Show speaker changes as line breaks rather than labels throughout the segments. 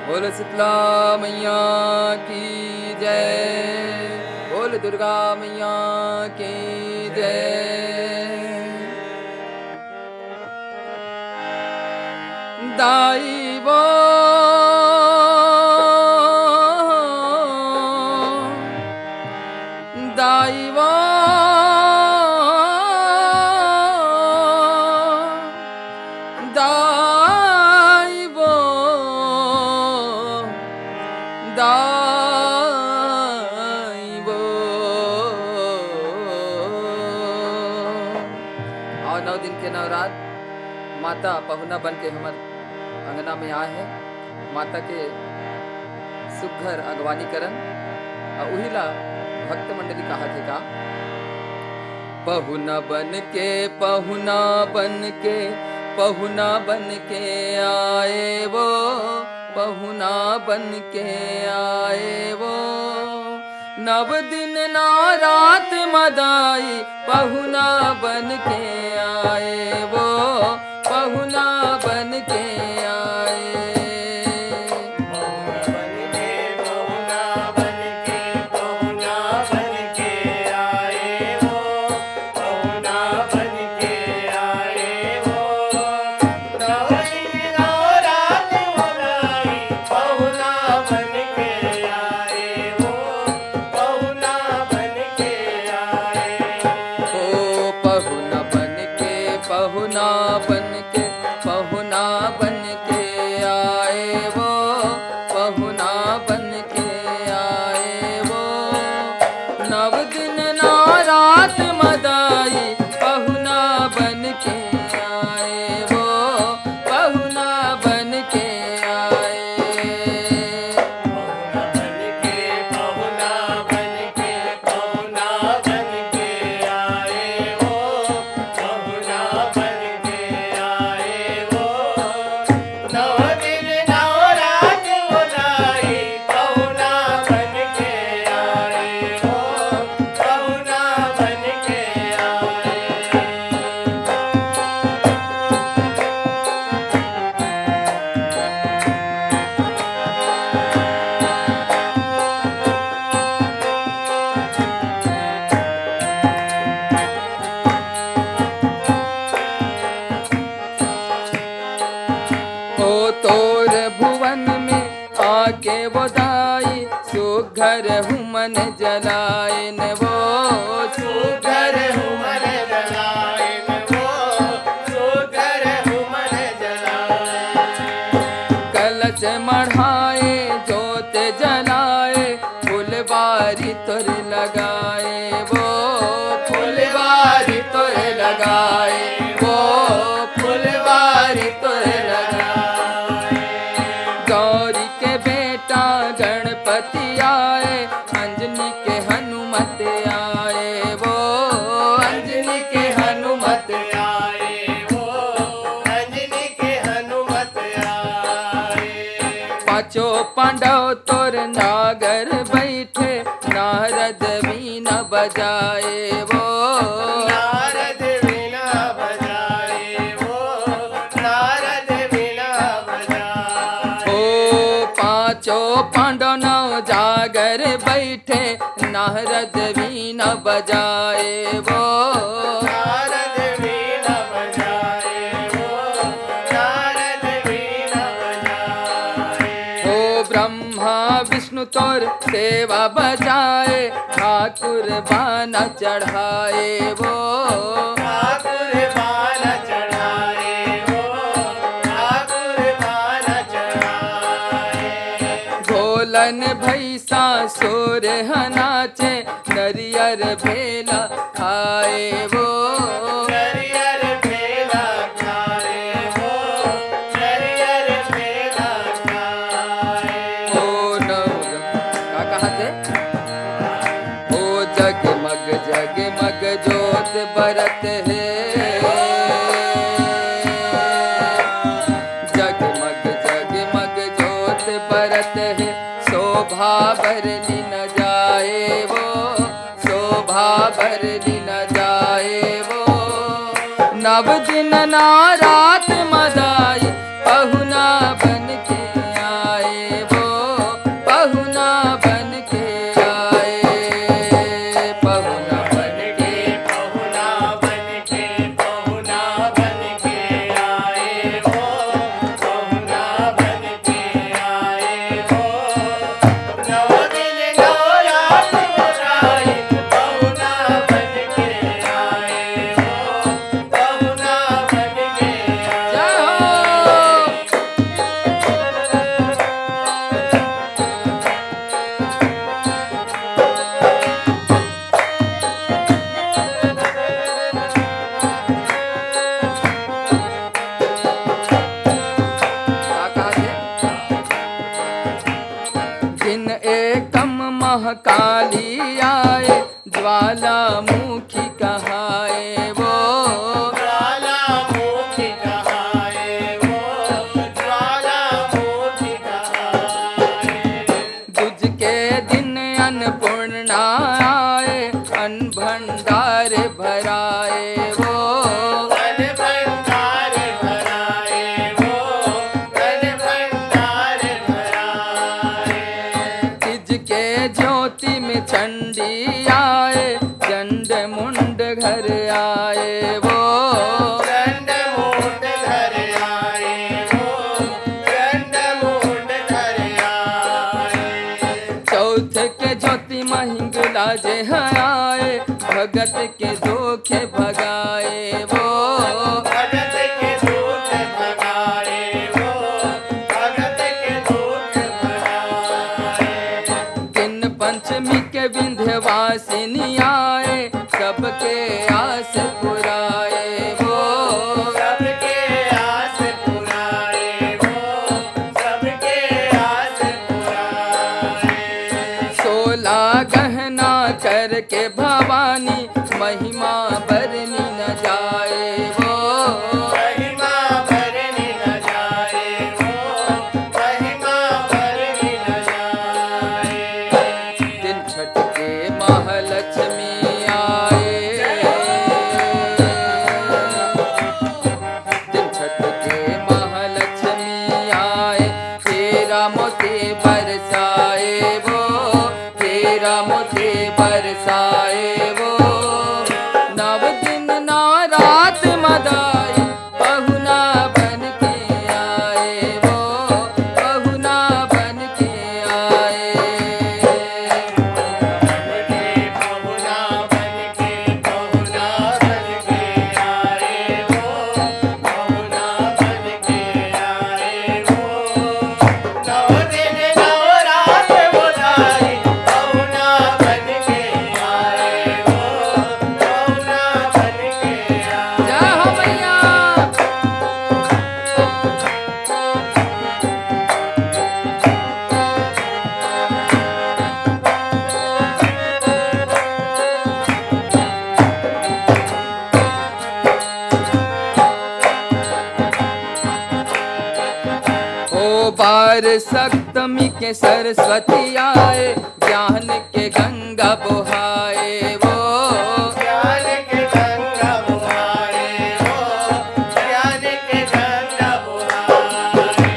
बोल शीतला मैया की जय। बोल दुर्गा मैया की जय। दाई वो दाई वो दाई वो दाई वो। और 9 दिन के नवरात माता पहुना बन के हमार अंगना में आए हैं। माता के सुघर अगवानी करन और उहिला भक्त मंडली कहा थे का पहुना बन के पहुना बन के पहुना बन के आए वो पहुना बन के आए वो। 9 दिन 9 रात मदाई पहुना बन के आए वो पहुना बन के आए। पहुना बन के पहुना बन के आए वो पहुना बन के आए वो। 9 दिन 9 रात मदाई पहुना बन के आए वो पहुना बन के आए। तोर भुवन में आके वो दाई सुघर हुमन जलाए न वो सुघर हुमन जलाए न वो सुघर हुमन जलाए। कलश मढ़ाए जोत जलाए फुलवारी तुर लगाए वो फुलवारी तुर लगाए वो फुलवारी तुर लगाए। गौरी के बेटा गणपति आए अंजनी के हनुमत आए वो अंजनी के हनुमत आए वो अंजनी के हनुमत आए। 5 पांडव तोर नागर बैठे नारद वीणा बजाए वो नारद वीणा बजाए वो नारद वीणा बजाए। 5 पांडव 9 जागर बैठे नारद वीणा बजाए वो नारद वीणा बजाए वो नारद वीणा बजाए। ओ ब्रह्मा विष्णु तोर सेवा बजाए ठाकुर बाना चढ़ाए वो ठाकुर बाना चढ़ाए वो ठाकुर बाना चढ़ाए। भोलन भैसा सोर नाचे नरियर भेला खाए वो नरियर भेला खाए वो नरियर भेला खाए। ओ का कहा थे ओ जगमग जगमग जोत बरत है जगमग जगमग जोत बरत है शोभा भरनी न जाए वो शोभा भरनी न जाए वो। 9 दिन 9 रात मदाई पहुना बन के आए महाकाली आए, ज्वालामुखी कहाए वो,
ज्वालामुखी कहाए वो, ज्वालामुखी कहाए।
दूज के दिन अन्नपूर्णा आए, अन्न भंडार भराए वो,
अन्न भंडार भराए वो, अन्न भंडार भराए।
तीज के ज्योति में चंडी आए, चंड मुंड घर आए वो,
चंड मुंड घर आए वो, चंड मुंड घर आए।
चौथ के ज्योति महिंगला जे आए, भगत के दुख भगाए वो,
भगत के दुख भगाए वो, भगत के दुख भगाए।
दिन पंचमी के विंध्यवासिनी आए, सबके आस पुराए वो,
सबके आस पुराए वो, सबके आस पुराए।
16 गहना करके भवानी, महिमा बरनी न जाए वो,
महिमा भरनी न जाए वो, महिमा भरनी न जाए।
दिन छठ के महालक्ष्मी आए, दिन छठ के महालक्ष्मी आए, तेरा मोती बरसाए वो, तेरा मोती बरसाए वो। नव दिन नव रात मदाई, पहुना बन के आए वो, पहुना बन के आए।
पहुना बन के, पहुना बन के आए वो, पहुना बन के आए वो। 9 दिन 9 रात बुलाई, पहुना बन के आए वो, पहुना बन के आए।
जय हो मैया। ओ बार सप्तमी के सरस्वती आए, ज्ञान के गंगा बुहाए वो,
ज्ञान के गंगा बुहाए वो, ज्ञान के गंगा बुहाए।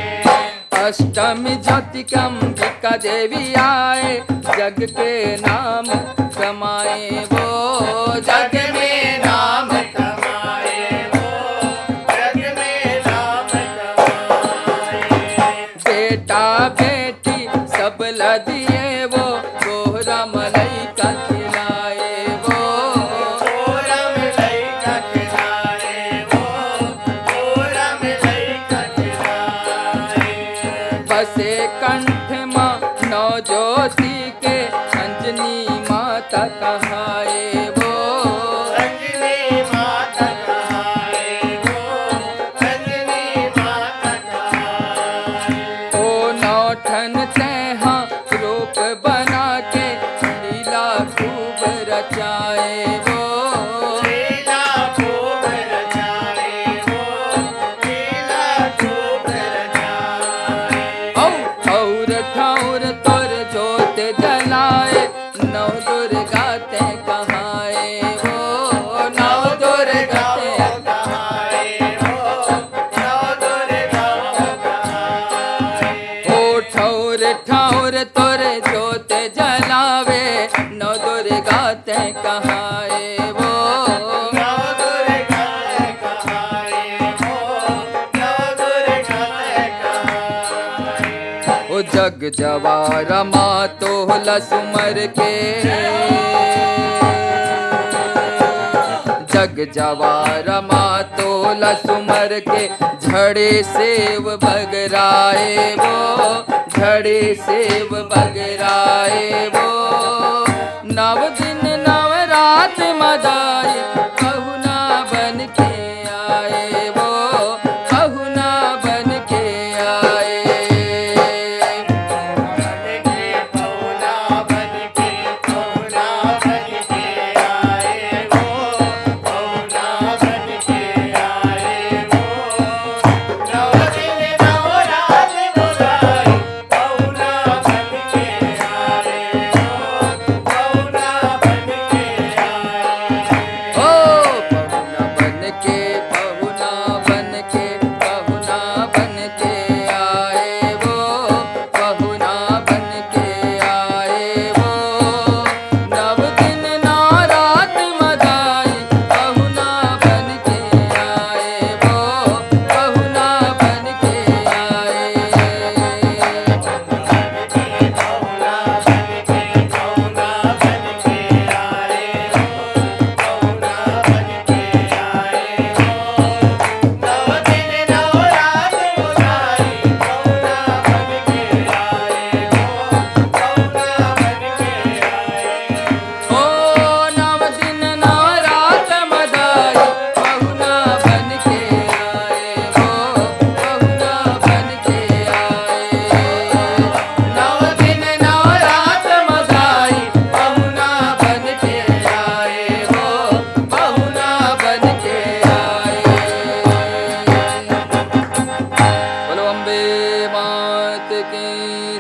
अष्टमी ज्योति अंबिका देवी आए, जग के नाम कमाए वो, जग में नाम
कमाए वो, जग में नाम कमाए।
बेटा बेटी सब लदिए वो, गोहरा मलाई का खिलाए वो,
गोरा मिलाई का खिलाए वो, गोरा मिलाई का खिलाए।
बसे कंठ माँ नौ ज्योति के, अंजनी माता कहाए वो,
अंजनी माता कहाए वो, अंजनी माता कहाए।
ओ नौठन तैहा रूप बना के, लीला खूब रचाए वो,
लीला खूब रचाए वो, लीला खूब रचाए।
और ठौर तोर जोत जलाए, नौ दुर्गा ते कहाए वो, नौ दुर्गा ते
कहाए वो, नौ दुर्गा कहाए।
ओ ठौर ठौर तोर जोत जलावे, नौ दुर्गा ते कहाए वो,
नौ दुर्गा कहाए वो, नौ दुर्गा कहाए।
ओ जग जवारा माँ तोहला सुमर के, जग जवारा माँ तोला सुमर के, झड़े सेव बगराए वो, झड़े सेव बगराए वो। नव दिन नव रात मदाई, पहुना बन के आए वो, पहुना बन के आए।
बन के पहुना बन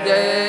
जय